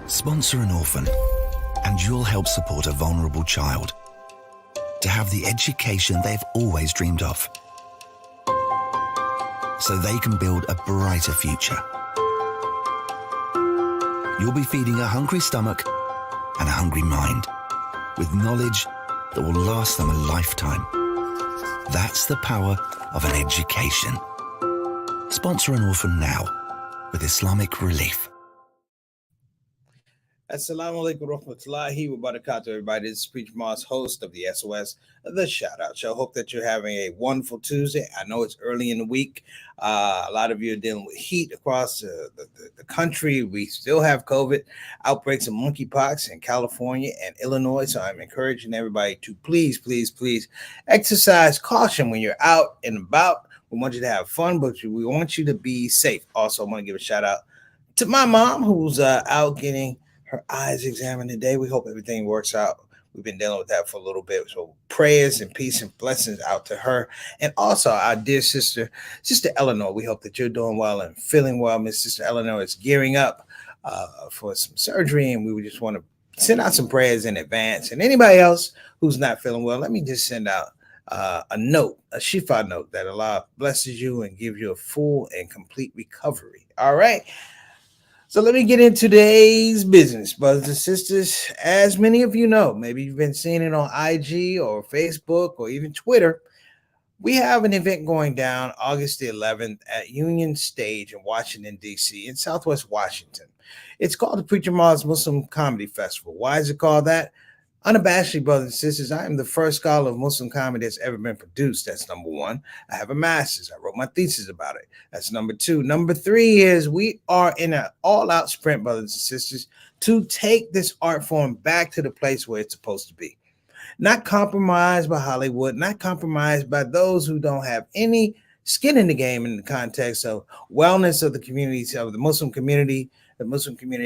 Sponsor an orphan, and you'll help support a vulnerable child to have the education they've always dreamed of, so they can build a brighter future. You'll be feeding a hungry stomach and a hungry mind with knowledge that will last them a lifetime. That's the power of an education. Sponsor an orphan now with Islamic Relief. Assalamu alaikum warahmatullahi wabarakatuh, everybody. This is Preacher Moss, host of the SOS, the Shout Out Show. Hope that you're having a wonderful Tuesday. I know it's early in the week. A lot of you are dealing with heat across the country. We still have COVID outbreaks of monkeypox in California and Illinois. So I'm encouraging everybody to please exercise caution when you're out and about. We want you to have fun, but we want you to be safe. Also, I want to give a shout out to my mom, who's out getting her eyes examined today. We hope everything works out. We've been dealing with that for a little bit. So prayers and peace and blessings out to her. And also our dear Sister Eleanor. We hope that you're doing well and feeling well. Miss Sister Eleanor is gearing up for some surgery. And we would just want to send out some prayers in advance. And anybody else who's not feeling well, let me just send out a note, a shifa note that Allah blesses you and gives you a full and complete recovery. All right. So let me get into today's business, brothers and sisters. As many of you know, maybe you've been seeing it on IG or Facebook or even Twitter, we have an event going down August the 11th at Union Stage in Washington, D.C., in Southwest Washington. It's called the Preacher Moss Muslim Comedy Festival. Why is it called that? Unabashedly, brothers and sisters, I am the first scholar of Muslim comedy that's ever been produced. That's number one. I have a master's. I wrote my thesis about it. That's number two. Number three is we are in an all-out sprint, brothers and sisters, to take this art form back to the place where it's supposed to be. Not compromised by Hollywood, not compromised by those who don't have any skin in the game in the context of wellness of the communities, of the Muslim community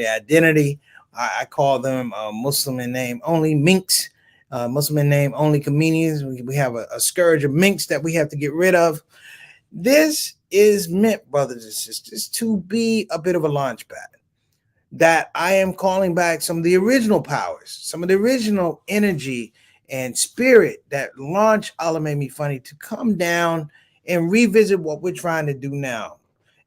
identity. I call them Muslim in name only minks, Muslim in name only comedians. We have a scourge of minks that we have to get rid of. This is meant, brothers and sisters, to be a bit of a launch pad that I am calling back some of the original powers, some of the original energy and spirit that launched Allah Made Me Funny to come down and revisit what we're trying to do now.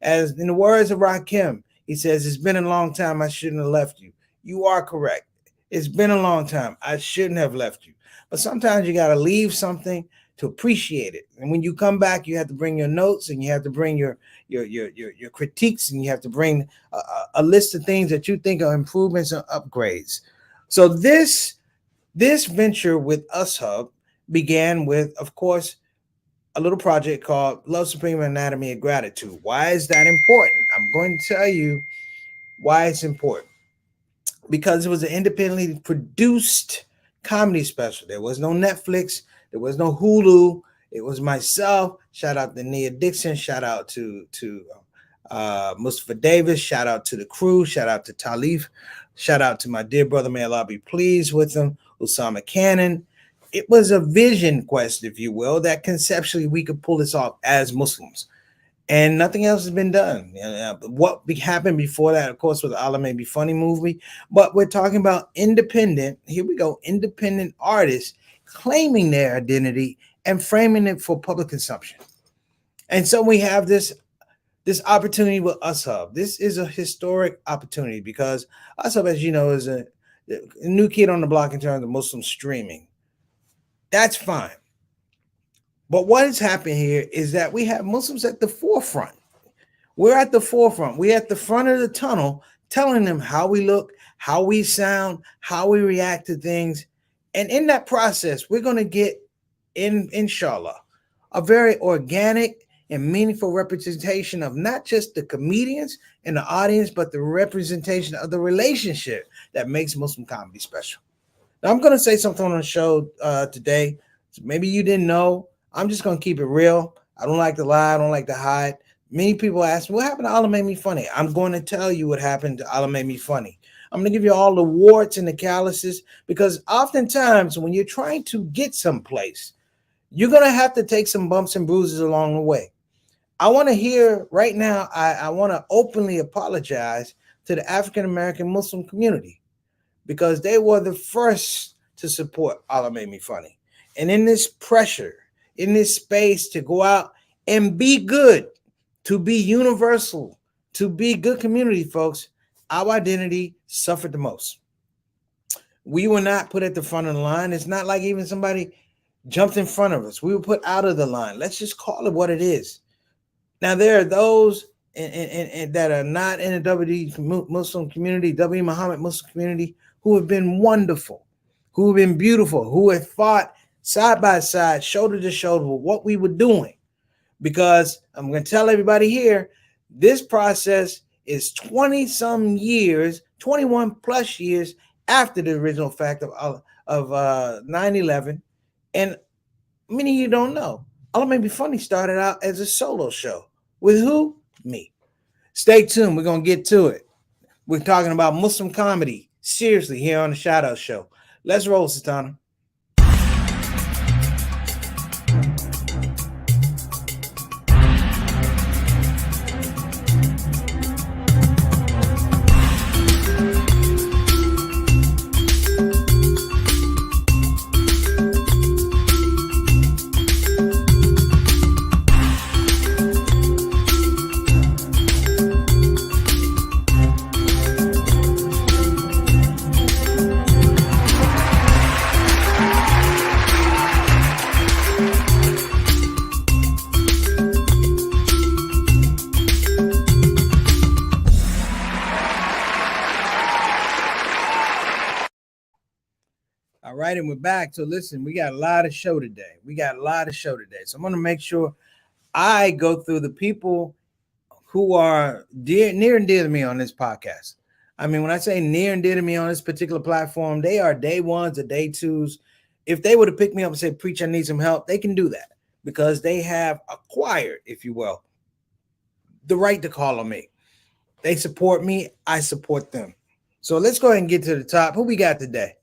As in the words of Rakim, he says, "It's been a long time, I shouldn't have left you." You are correct. It's been a long time. I shouldn't have left you. But sometimes you got to leave something to appreciate it. And when you come back, you have to bring your notes and you have to bring your critiques, and you have to bring a list of things that you think are improvements and upgrades. So this venture with Us Hub began with, of course, a little project called Love Supreme Anatomy of Gratitude. Why is that important? I'm going to tell you why it's important. Because it was an independently produced comedy special. There was no Netflix. There was no Hulu. It was myself. Shout out to Nia Dixon. Shout out to Mustafa Davis. Shout out to the crew. Shout out to Talif. Shout out to my dear brother, may Allah be pleased with him, Usama Cannon. It was a vision quest, if you will, that conceptually we could pull this off as Muslims. And nothing else has been done. What happened before that, of course, was the Allah Made Me Funny movie. But we're talking about independent, here we go, independent artists claiming their identity and framing it for public consumption. And so we have this opportunity with Us Hub. This is a historic opportunity because Us Hub, as you know, is a new kid on the block in terms of Muslim streaming. That's fine. But what has happened here is that we have Muslims at the forefront. We're at the forefront. We're at the front of the tunnel telling them how we look, how we sound, how we react to things. And in that process, we're going to get, inshallah, a very organic and meaningful representation of not just the comedians and the audience, but the representation of the relationship that makes Muslim comedy special. Now, I'm going to say something on the show today. So maybe you didn't know. I'm just going to keep it real. I don't like to lie. I don't like to hide. Many people ask me, what happened to Allah Made Me Funny? I'm going to tell you what happened to Allah Made Me Funny. I'm going to give you all the warts and the calluses, because oftentimes when you're trying to get someplace, you're going to have to take some bumps and bruises along the way. I want to hear right now, I want to openly apologize to the African American Muslim community because they were the first to support Allah Made Me Funny. And in this pressure, in this space to go out and be good, to be universal, to be good community, folks, our identity suffered the most. We were not put at the front of the line. It's not like even somebody jumped in front of us. We were put out of the line. Let's just call it what it is. Now, there are those that are not in the WD Muslim community, W Muhammad Muslim community, who have been wonderful, who have been beautiful, who have fought side by side, shoulder to shoulder with what we were doing. Because I'm going to tell everybody here, this process is 20 some years, 21 plus years after the original fact of 9/11. And many of you don't know, Allah Made Me Funny started out as a solo show. With who? Me. Stay tuned. We're going to get to it. We're talking about Muslim comedy, seriously, here on the Shout Out Show. Let's roll, Satana. All right, and we're back. So listen, we got a lot of show today. So I'm going to make sure I go through the people who are near and dear to me on this podcast. I mean, when I say near and dear to me on this particular platform, they are day ones or day twos. If they were to pick me up and say, "Preach, I need some help," they can do that because they have acquired, if you will, the right to call on me. They support me. I support them. So let's go ahead and get to the top. Who we got today?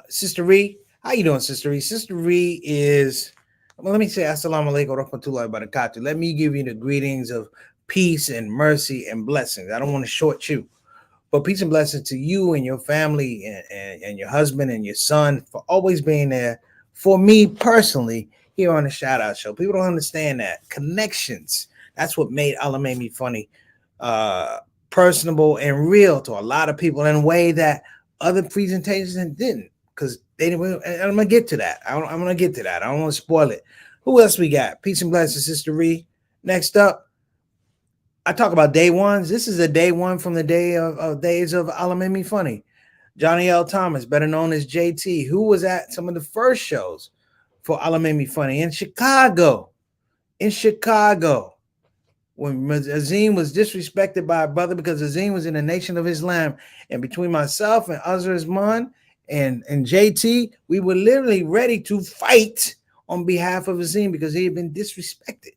Sister Ree. How you doing, Sister Ree? Sister Ree is, well, let me say assalamu alaikum wa rahmatullahi wa barakatuh. Let me give you the greetings of peace and mercy and blessings. I don't want to short you, but peace and blessings to you and your family and your husband and your son for always being there for me personally here on the Shout Out Show. People don't understand that. Connections. That's what made Allah Made Me Funny personable and real to a lot of people in a way that other presentations didn't. Because they didn't, and I'm gonna get to that. I'm gonna get to that. I don't want to spoil it. Who else we got? Peace and blessings, Sister Ree. Next up, I talk about day ones. This is a day one from the day of days of Allah Made Me Funny. Johnny L. Thomas, better known as JT, who was at some of the first shows for Allah Made Me Funny in Chicago. When Azim was disrespected by a brother because Azim was in the Nation of Islam, and between myself and Azman and JT, we were literally ready to fight on behalf of Azim because he had been disrespected.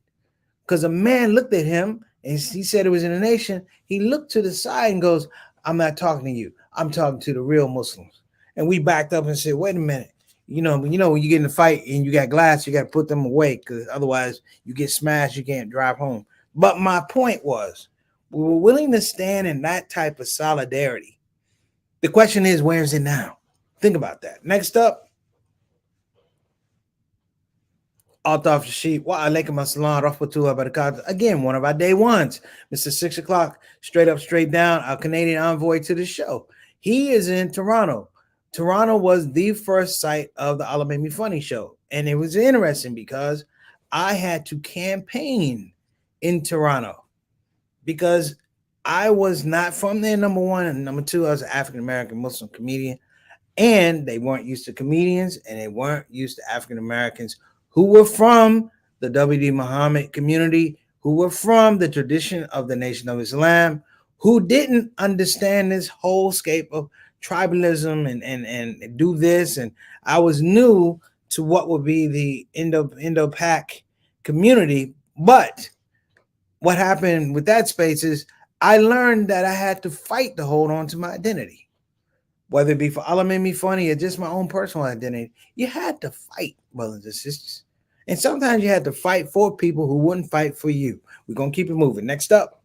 Because a man looked at him and he said it was in the nation. He looked to the side and goes, "I'm not talking to you. I'm talking to the real Muslims." And we backed up and said, "Wait a minute. You know, when you get in a fight and you got glass, you got to put them away because otherwise you get smashed. You can't drive home." But my point was, we were willing to stand in that type of solidarity. The question is, where is it now? Think about that. Next up, Altaf Rashid. Wa alaikum assalam rahmatullahi wa barakatuh. Again, one of our day ones, Mr. 6 o'clock, straight up, straight down, our Canadian envoy to the show. He is in Toronto. Toronto was the first site of the Allah Made Me Funny show. And it was interesting because I had to campaign in Toronto because I was not from there, number one. And number two, I was an African-American Muslim comedian. And they weren't used to comedians and they weren't used to African-Americans who were from the WD Muhammad community, who were from the tradition of the Nation of Islam, who didn't understand this whole scape of tribalism and do this. And I was new to what would be the Indo-Pac community. But what happened with that space is I learned that I had to fight to hold on to my identity. Whether it be for Allah Made Me Funny or just my own personal identity, you had to fight, brothers and sisters. And sometimes you had to fight for people who wouldn't fight for you. We're going to keep it moving. Next up,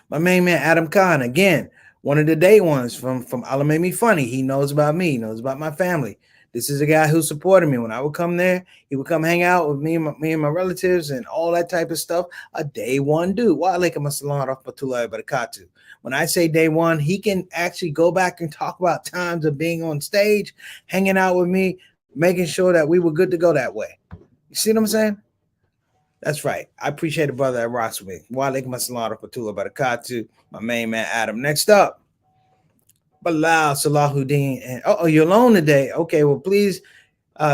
My main man, Adam Khan, again, one of the day ones from Allah Made Me Funny. He knows about me, he knows about my family. This is a guy who supported me. When I would come there, he would come hang out with me and my relatives and all that type of stuff. A day one dude. Wa alaikum assalam wa rahmatullahi wa barakatuh. When I say day one, he can actually go back and talk about times of being on stage, hanging out with me, making sure that we were good to go that way. You see what I'm saying? That's right. I appreciate the brother that rocks with me. Wa alaikum assalam wa rahmatullahi wa barakatuh. My main man, Adam. Next up, Bilal Salahuddin. And you're alone today. Okay, well, please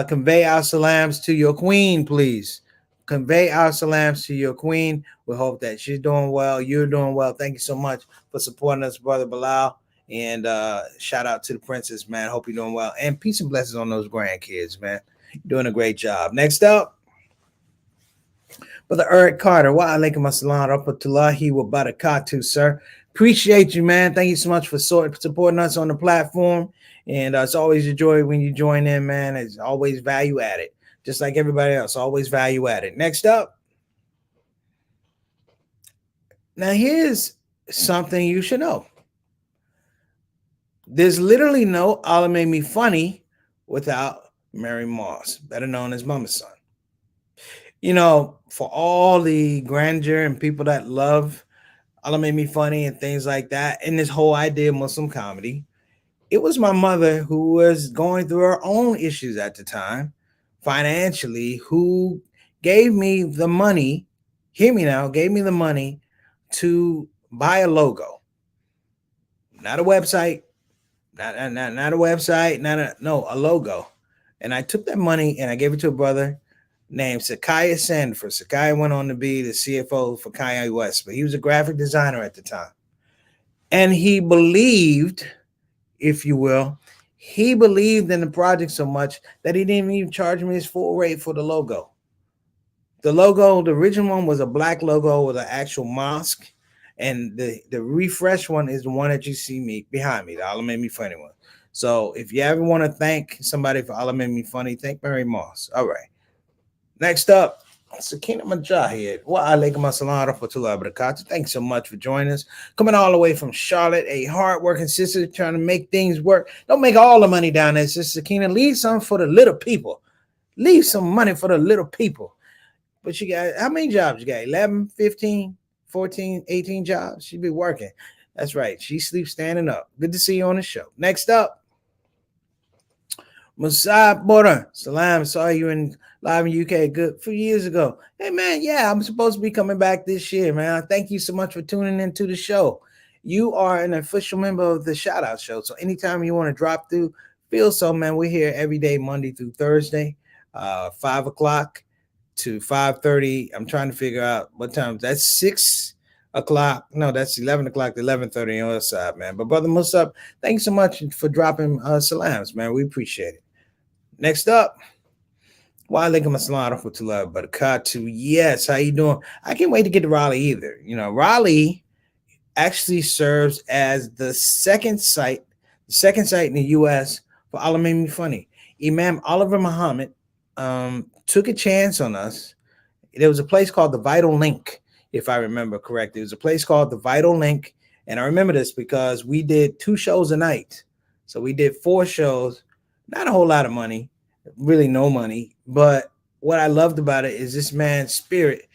convey our salams to your queen, please. Convey our salams to your queen. We hope that she's doing well. You're doing well. Thank you so much for supporting us, brother Bilal. And shout out to the princess, man. Hope you're doing well. And peace and blessings on those grandkids, man. You're doing a great job. Next up, brother Eric Carter. Wa alaikum assalam wa rahmatullahi wa barakatuh, sir. Appreciate you, man. Thank you so much for supporting us on the platform. And it's always a joy when you join in, man. It's always value added, just like everybody else, always value added. Next up. Now, here's something you should know. There's literally no Allah Made Me Funny without Mary Moss, better known as Mama's Son. You know, for all the grandeur and people that love Allah Made Me Funny and things like that, and this whole idea of Muslim comedy, it was my mother who was going through her own issues at the time, financially, who gave me the money, hear me now, gave me the money to buy a logo. Not a website, not a website, a logo. And I took that money and I gave it to a brother named Sakaya Sandford. Sakaya went on to be the CFO for Kanye West, but he was a graphic designer at the time. And he believed, if you will, he believed in the project so much that he didn't even charge me his full rate for the logo. The logo, the original one was a black logo with an actual mosque. And the refresh one is the one that you see me behind me, the Allah Made Me Funny one. So if you ever want to thank somebody for Allah Made Me Funny, thank Mary Moss. All right. Next up, Sakina Majahid. Wa alaikum assalam wa rahmatullahi wa barakatuh. Thanks so much for joining us. Coming all the way from Charlotte, a hardworking sister trying to make things work. Don't make all the money down there, Sister Sakina. Leave some for the little people. Leave some money for the little people. But you got, how many jobs you got? 11, 15, 14, 18 jobs? She be working. That's right. She sleeps standing up. Good to see you on the show. Next up, Musab Bora. Salam. Saw you in live in UK good few years ago. Hey man, yeah, I'm supposed to be coming back this year, man. Thank you so much for tuning into the show. You are an official member of the Shout Out Show. So anytime you want to drop through, feel so, man. We're here every day, Monday through Thursday, 5 o'clock to 5:30. I'm trying to figure out what time. That's 6 o'clock. No, that's 11 o'clock to 11:30 on the side, man. But brother Musab, thank you so much for dropping salams, man. We appreciate it. Next up, wa alaikum assalam wa rahmatullahi wa barakatuh. Yes, how you doing? I can't wait to get to Raleigh either. You know, Raleigh actually serves as the second site in the U.S. for Allah Made Me Funny. Imam Oliver Muhammad took a chance on us. There was a place called the Vital Link, if I remember correctly. It was a place called the Vital Link, and I remember this because we did 2 shows a night. So we did 4 shows. Not a whole lot of money, really no money. But what I loved about it is this man's spirit,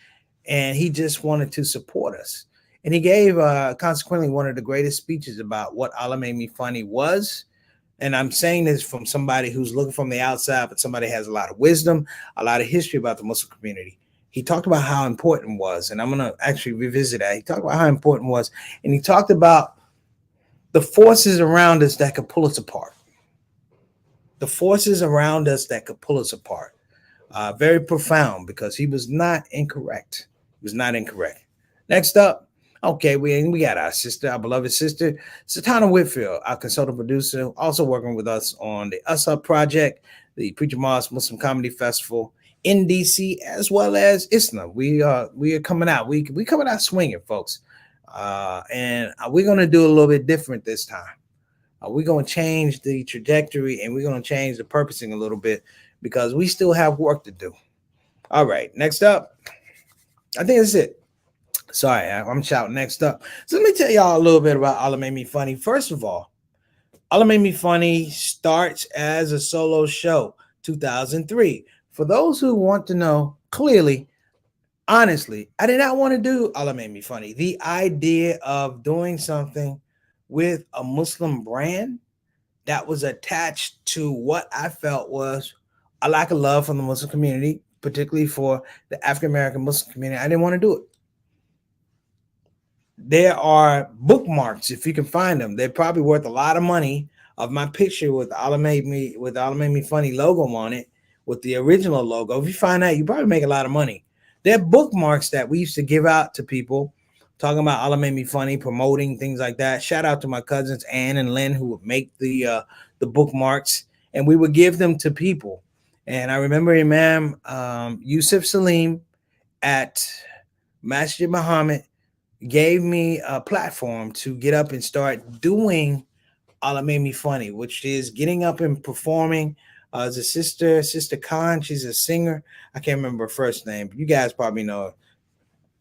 and he just wanted to support us. And he gave, consequently, one of the greatest speeches about what Allah Made Me Funny was. And I'm saying this from somebody who's looking from the outside, but somebody has a lot of wisdom, a lot of history about the Muslim community. He talked about how important it was, and I'm going to actually revisit that. He talked about how important it was, and he talked about the forces around us that could pull us apart. The forces around us that could pull us apart. Very profound, because he was not incorrect. He was not incorrect. Next up, okay, we got our sister, our beloved sister, Satana Whitfield, our consultant producer, also working with us on the ShOUT project, the Preacher Moss Muslim Comedy Festival in DC, as well as ISNA. We are coming out. We coming out swinging, folks. And we're going to do a little bit different this time. We're going to change the trajectory, and we're going to change the purposing a little bit, because we still have work to do. All right, next up, I think that's it. Sorry, I'm shouting next up. So let me tell y'all a little bit about Allah Made Me Funny. First of all, Allah Made Me Funny starts as a solo show, 2003. For those who want to know clearly, honestly, I did not want to do Allah Made Me Funny. The idea of doing something with a Muslim brand that was attached to what I felt was a lack of love from the Muslim community, particularly for the African American Muslim community. I didn't want to do it. There are bookmarks if you can find them. They're probably worth a lot of money of my picture with Allah Made Me Funny logo on it, with the original logo. If you find that, you probably make a lot of money. They're bookmarks that we used to give out to people, talking about Allah Made Me Funny, promoting things like that. Shout out to my cousins Ann and Lynn who would make the bookmarks, and we would give them to people. And I remember Imam Yusuf Salim at Masjid Muhammad gave me a platform to get up and start doing Allah Made Me Funny, which is getting up and performing. As a Sister Khan, she's a singer. I can't remember her first name. You guys probably know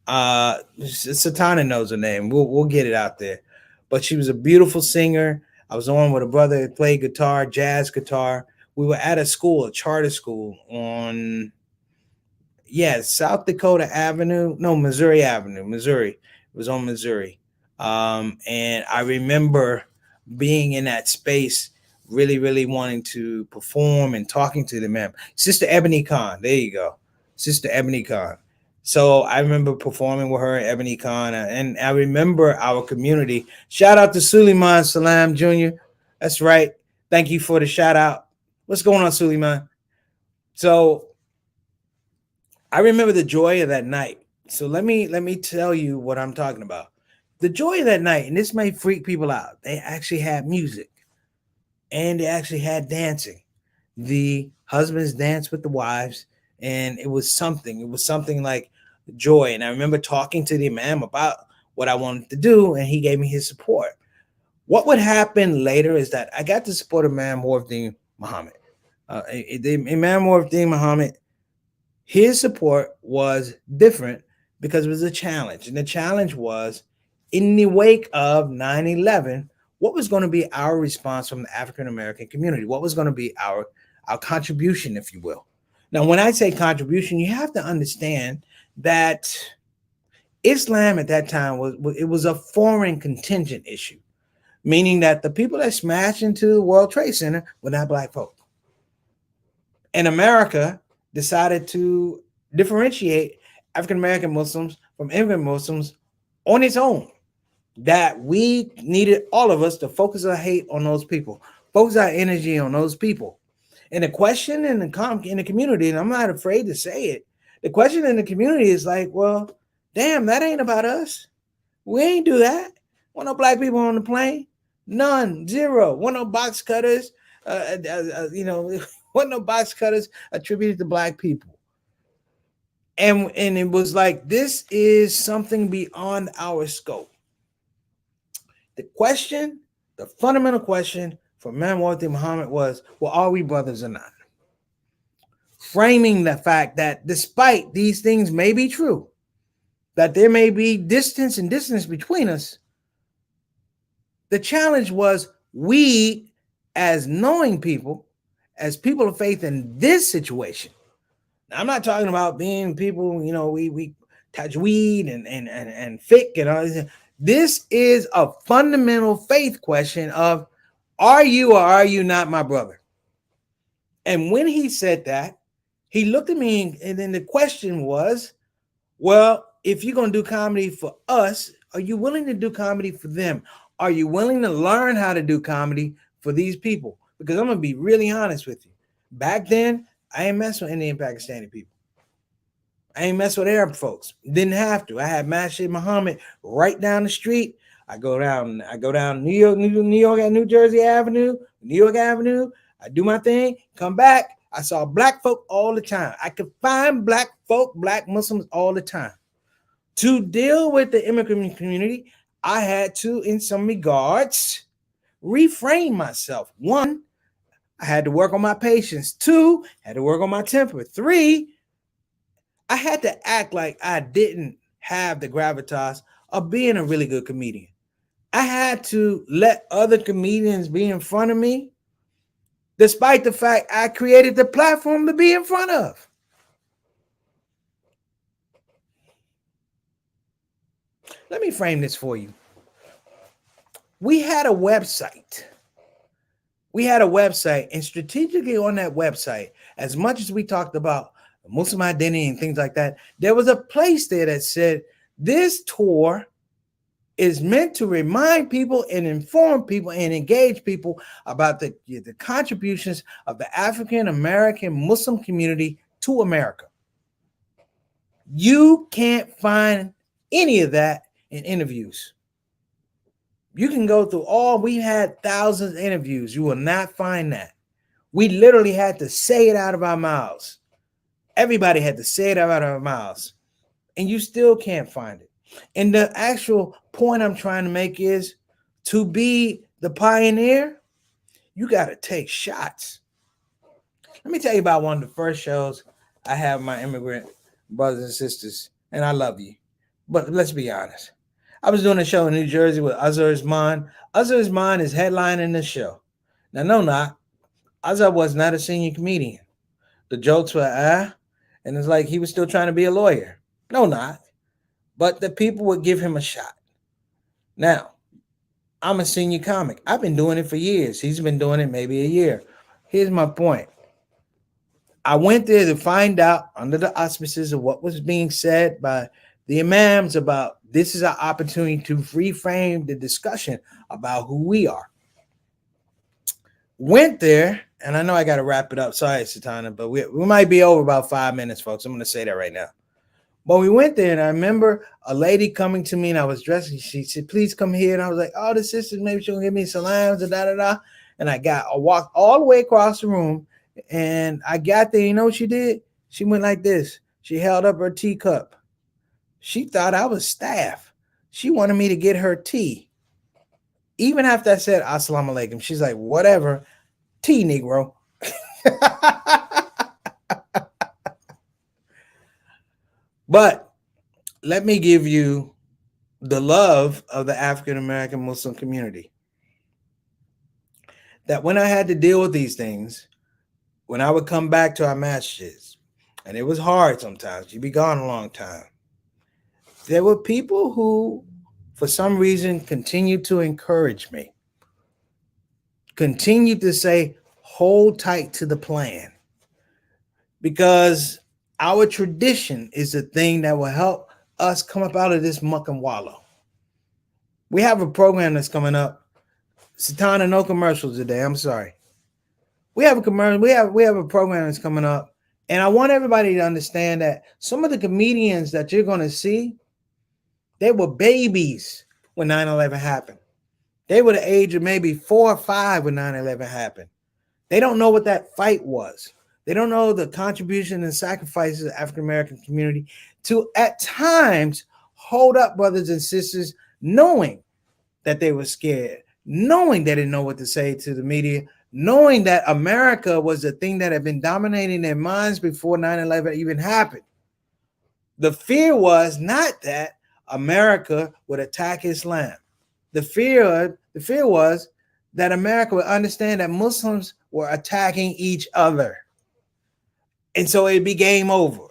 her. Satana knows her name. We'll get it out there. But she was a beautiful singer. I was on with a brother that played guitar, jazz guitar. We were at a school, a charter school on South Dakota Avenue. No, Missouri Avenue, Missouri. It was on Missouri. And I remember being in that space, really, really wanting to perform and talking to the man. Sister Ebony Khan. There you go. Sister Ebony Khan. So I remember performing with her and Ebony Khan. And I remember our community. Shout out to Suleiman Salam Jr. That's right. Thank you for the shout out. What's going on, Suleiman? So I remember the joy of that night. So let me tell you what I'm talking about. The joy of that night, and this may freak people out. They actually had music, and they actually had dancing. The husbands danced with the wives, and it was something. It was something like joy. And I remember talking to the imam about what I wanted to do, and he gave me his support. What would happen later is that I got to support Imam Muhammad. Imam Muhammad, his support was different because it was a challenge. And the challenge was, in the wake of 9/11, what was going to be our response from the African American community? What was going to be our contribution, if you will? Now, when I say contribution, you have to understand that Islam at that time was a foreign contingent issue, meaning that the people that smashed into the World Trade Center were not black folk. And America decided to differentiate African American Muslims from immigrant Muslims on its own. That we needed, all of us, to focus our hate on those people, focus our energy on those people. And the question in the community, and I'm not afraid to say it, the question in the community is like, well, damn, that ain't about us. We ain't do that. Want no black people on the plane? None, zero. Want no box cutters? Want no box cutters attributed to black people. And it was like, this is something beyond our scope. The question, the fundamental question for Imam Muhammad was, well, are we brothers or not? Framing the fact that despite these things may be true, that there may be distance between us, the challenge was, we as knowing people, as people of faith in this situation. Now, I'm not talking about being people, we tajweed and fiqh and all this. This is a fundamental faith question of, are you or are you not my brother? And when he said that, he looked at me, and then the question was, well, if you're going to do comedy for us, are you willing to do comedy for them? Are you willing to learn how to do comedy for these people? Because I'm going to be really honest with you. Back then, I ain't messing with Indian Pakistani people. I ain't mess with Arab folks. Didn't have to. I had Masjid Muhammad right down the street. I go down New York at New Jersey Avenue, New York Avenue. I do my thing, come back. I saw black folk all the time. I could find black folk, black Muslims all the time. To deal with the immigrant community, I had to, in some regards, reframe myself. One, I had to work on my patience. Two, I had to work on my temper. Three, I had to act like I didn't have the gravitas of being a really good comedian. I had to let other comedians be in front of me, despite the fact I created the platform to be in front of. Let me frame this for you. We had a website. And strategically on that website, as much as we talked about Muslim identity and things like that, there was a place there that said this tour is meant to remind people and inform people and engage people about the contributions of the African American Muslim community to America. You can't find any of that in interviews. You can go through we had thousands of interviews. You will not find that. We literally had to say it out of our mouths. Everybody had to say it out of our mouths. And you still can't find it. And the actual point I'm trying to make is to be the pioneer, you got to take shots. Let me tell you about one of the first shows I have my immigrant brothers and sisters, and I love you. But let's be honest. I was doing a show in New Jersey with Azhar Usman. Azhar Usman is headlining the show. Now, no, not. Azhar was not a senior comedian. The jokes were, and it's like he was still trying to be a lawyer. No, not. But the people would give him a shot. Now, I'm a senior comic. I've been doing it for years. He's been doing it maybe a year. Here's my point. I went there to find out under the auspices of what was being said by the imams about this is our opportunity to reframe the discussion about who we are. Went there, and I know I got to wrap it up. Sorry, Satana, but we might be over about 5 minutes, folks. I'm going to say that right now. But we went there, and I remember a lady coming to me, and I was dressed. She said, "Please come here." And I was like, "Oh, the sisters, maybe she'll give me salams and da-da-da." And I walked all the way across the room, and I got there. You know what she did? She went like this. She held up her teacup. She thought I was staff. She wanted me to get her tea. Even after I said, "Assalamu alaikum," she's like, "Whatever, tea, Negro." But let me give you the love of the African American Muslim community. That when I had to deal with these things, when I would come back to our masjids, and it was hard sometimes, you'd be gone a long time, there were people who, for some reason, continued to encourage me, continued to say, hold tight to the plan, because our tradition is the thing that will help us come up out of this muck and wallow. We have a program that's coming up. Satana, no commercials today. I'm sorry. We have a commercial. We have a program that's coming up, and I want everybody to understand that some of the comedians that you're going to see, they were babies when 9/11 happened. They were the age of maybe 4 or 5 when 9/11 happened. They don't know what that fight was. They don't know the contribution and sacrifices of the African American community to, at times, hold up brothers and sisters, knowing that they were scared, knowing they didn't know what to say to the media, knowing that America was the thing that had been dominating their minds before 9/11 even happened. The fear was not that America would attack Islam. The fear was that America would understand that Muslims were attacking each other. And so it'd be game over.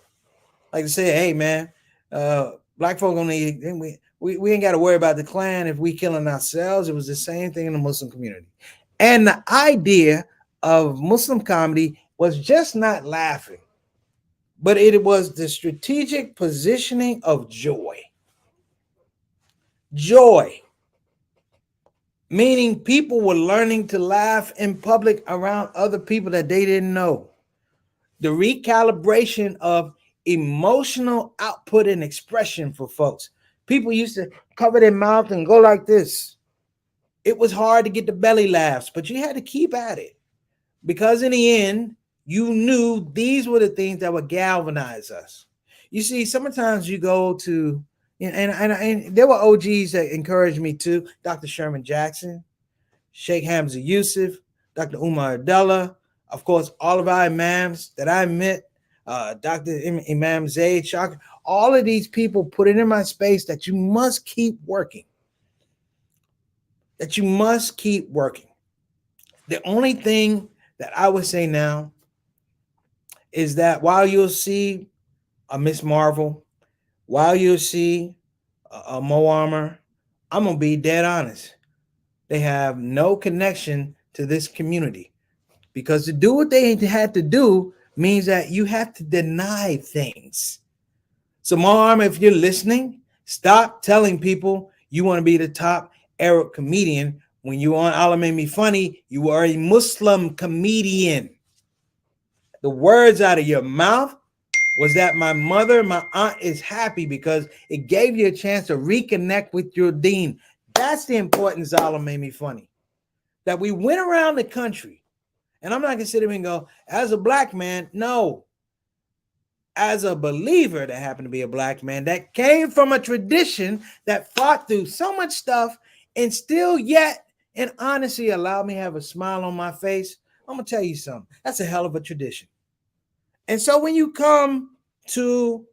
Like I said, hey, man, black folk only, we ain't got to worry about the Klan if we killing ourselves. It was the same thing in the Muslim community. And the idea of Muslim comedy was just not laughing, but it was the strategic positioning of joy. Joy. Meaning people were learning to laugh in public around other people that they didn't know. The recalibration of emotional output and expression for folks. People used to cover their mouth and go like this. It was hard to get the belly laughs, but you had to keep at it, because in the end, you knew these were the things that would galvanize us. You see, sometimes you go to, and there were OGs that encouraged me too. Dr. Sherman Jackson, Sheikh Hamza Yusuf, Dr. Umar Abdullah, of course, all of our imams that I met, Dr. Imam Zaid, Shaka, all of these people put it in my space that you must keep working. That you must keep working. The only thing that I would say now is that while you'll see a Miss Marvel, while you'll see a Mo Armor, I'm gonna be dead honest. They have no connection to this community because to do what they had to do means that you have to deny things. So, Mo Armor, if you're listening, stop telling people you want to be the top Arab comedian. When you on Allah Made Me Funny, you are a Muslim comedian. The words out of your mouth was that my mother, my aunt is happy because it gave you a chance to reconnect with your deen. That's the importance of Allah Made Me Funny. That we went around the country, and I'm not going to sit here and go, as a black man, no. As a believer that happened to be a black man that came from a tradition that fought through so much stuff and still yet in honesty allowed me to have a smile on my face, I'm going to tell you something. That's a hell of a tradition. And so when you come to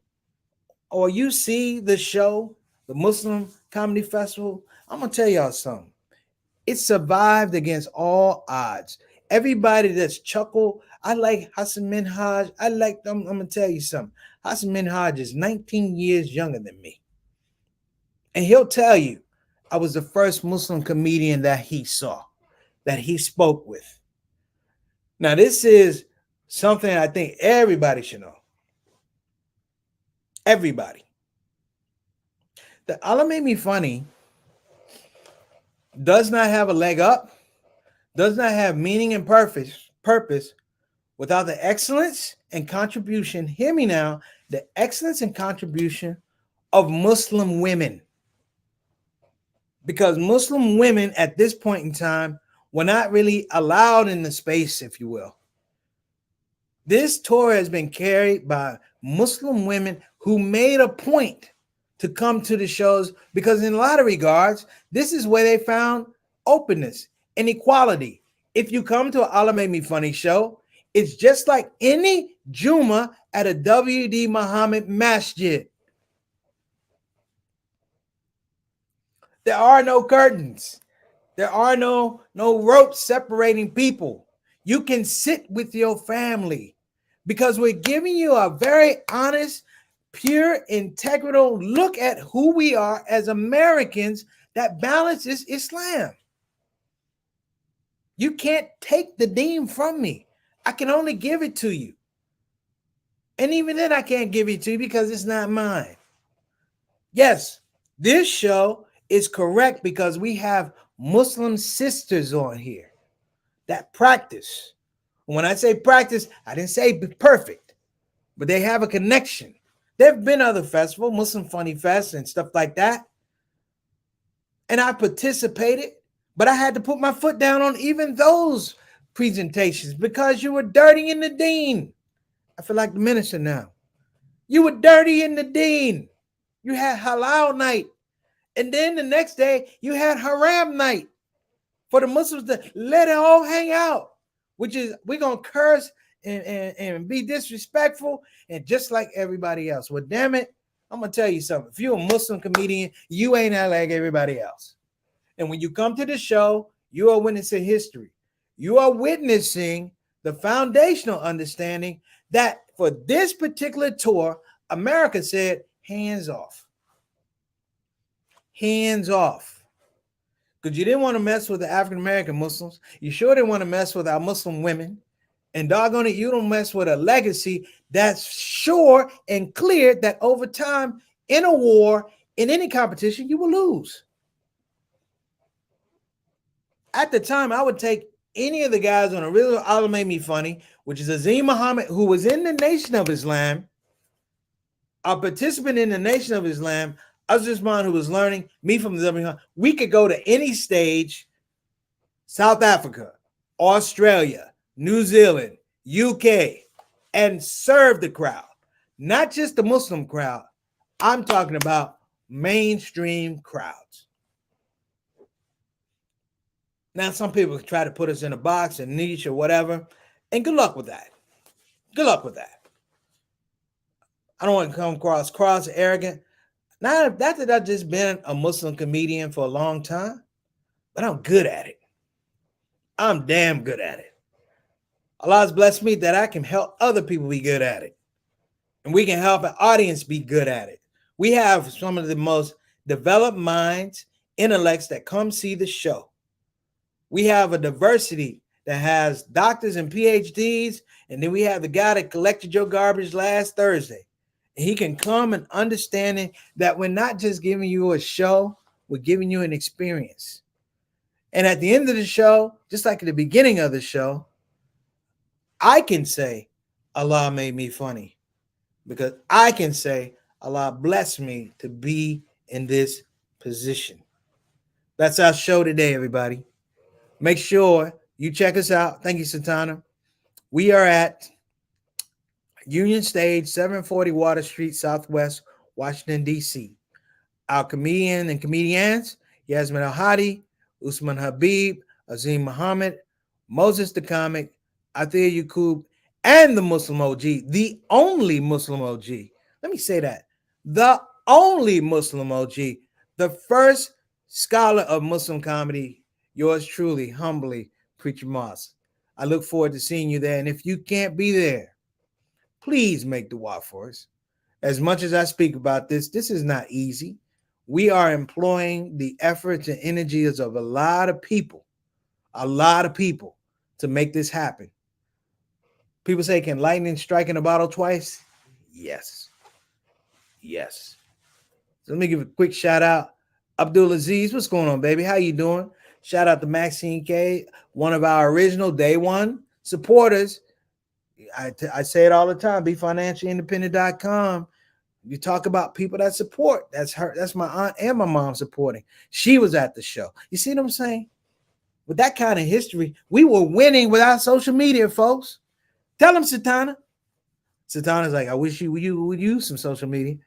or you see the show, the Muslim Comedy Festival, I'm going to tell y'all something. It survived against all odds. Everybody that's chuckled, I like Hassan Minhaj. I'm going to tell you something. Hassan Minhaj is 19 years younger than me. And he'll tell you, I was the first Muslim comedian that he saw, that he spoke with. Now, this is something I think everybody should know. Everybody. The Allah Made Me Funny does not have a leg up, does not have meaning and purpose without the excellence and contribution, hear me now, the excellence and contribution of Muslim women. Because Muslim women at this point in time were not really allowed in the space, if you will. This tour has been carried by Muslim women who made a point to come to the shows because in a lot of regards, this is where they found openness and equality. If you come to an Allah Made Me Funny show, it's just like any Juma at a W.D. Muhammad masjid. There are no curtains. There are no ropes separating people. You can sit with your family because we're giving you a very honest, pure, integral look at who we are as Americans that balances Islam. You can't take the deen from me. I can only give it to you. And even then, I can't give it to you because it's not mine. Yes, this show is correct because we have Muslim sisters on here that practice. When I say practice, I didn't say be perfect, but they have a connection. There have been other festivals, Muslim Funny Fest and stuff like that. And I participated, but I had to put my foot down on even those presentations because you were dirty in the deen. I feel like the minister now. You were dirty in the deen. You had halal night. And then the next day, you had haram night for the Muslims to let it all hang out, which is we're going to curse and be disrespectful and just like everybody else. Well, damn it, I'm going to tell you something. If you're a Muslim comedian, you ain't like everybody else. And when you come to the show, you are witnessing history. You are witnessing the foundational understanding that for this particular tour, America said, hands off. Hands off. Because you didn't want to mess with the African-American Muslims. You sure didn't want to mess with our Muslim women. And doggone it, you don't mess with a legacy that's sure and clear that over time, in a war, in any competition, you will lose. At the time, I would take any of the guys on a real Allah Made Me Funny, which is Azim Muhammad, who was in the Nation of Islam, a participant in the Nation of Islam, Usman, who was learning, me from the W. We could go to any stage, South Africa, Australia, New Zealand, UK, and serve the crowd. Not just the Muslim crowd. I'm talking about mainstream crowds. Now, some people try to put us in a box, a niche, or whatever, and good luck with that. Good luck with that. I don't want to come across cross arrogant. Not that I've just been a Muslim comedian for a long time, but I'm good at it. I'm damn good at it. Allah's blessed me that I can help other people be good at it. And we can help an audience be good at it. We have some of the most developed minds, intellects that come see the show. We have a diversity that has doctors and PhDs, and then we have the guy that collected your garbage last Thursday. And he can come and understanding that we're not just giving you a show, we're giving you an experience. And at the end of the show, just like at the beginning of the show, I can say, Allah made me funny, because I can say, Allah blessed me to be in this position. That's our show today, everybody. Make sure you check us out. Thank you, Satana. We are at Union Stage, 740 Water Street, Southwest, Washington, D.C. Our comedian and comedians, Yasmin Al-Hadi, Usman Habib, Azim Muhammad, Moses the Comic, Athir Yaqub, and the Muslim OG, the only Muslim OG. Let me say that. The only Muslim OG, the first scholar of Muslim comedy, yours truly, humbly, Preacher Moss. I look forward to seeing you there. And if you can't be there, please make dua for us. As much as I speak about this, this is not easy. We are employing the efforts and energies of a lot of people to make this happen. People say, can lightning strike in a bottle twice? Yes. Yes. So let me give a quick shout out. Abdul Aziz, what's going on, baby? How you doing? Shout out to Maxine K, one of our original day one supporters. I say it all the time, BeFinanciallyIndependent.com. You talk about people that support. That's her. That's my aunt and my mom supporting. She was at the show. You see what I'm saying? With that kind of history, we were winning without social media, folks. Tell them, Satana. Satana's like, I wish you would use some social media.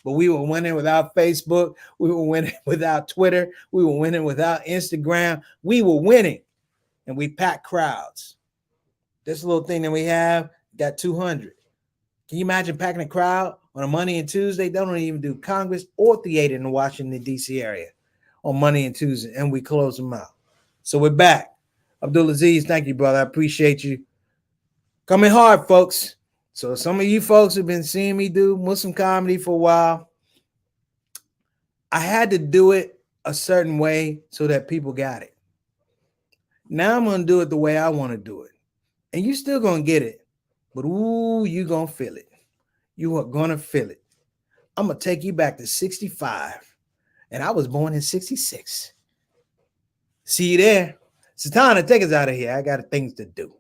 But we were winning without Facebook. We were winning without Twitter. We were winning without Instagram. We were winning, and we packed crowds. This little thing that we have got 200. Can you imagine packing a crowd on a Monday and Tuesday? They don't even do Congress or theater in the Washington, D.C. area on Monday and Tuesday, and we close them out. So we're back. Abdul Aziz, thank you, brother. I appreciate you. Coming hard, folks. So some of you folks have been seeing me do Muslim comedy for a while. I had to do it a certain way so that people got it. Now I'm going to do it the way I want to do it. And you're still going to get it. But ooh, you're going to feel it. You are going to feel it. I'm going to take you back to 65. And I was born in 66. See you there. Satana, take us out of here. I got things to do.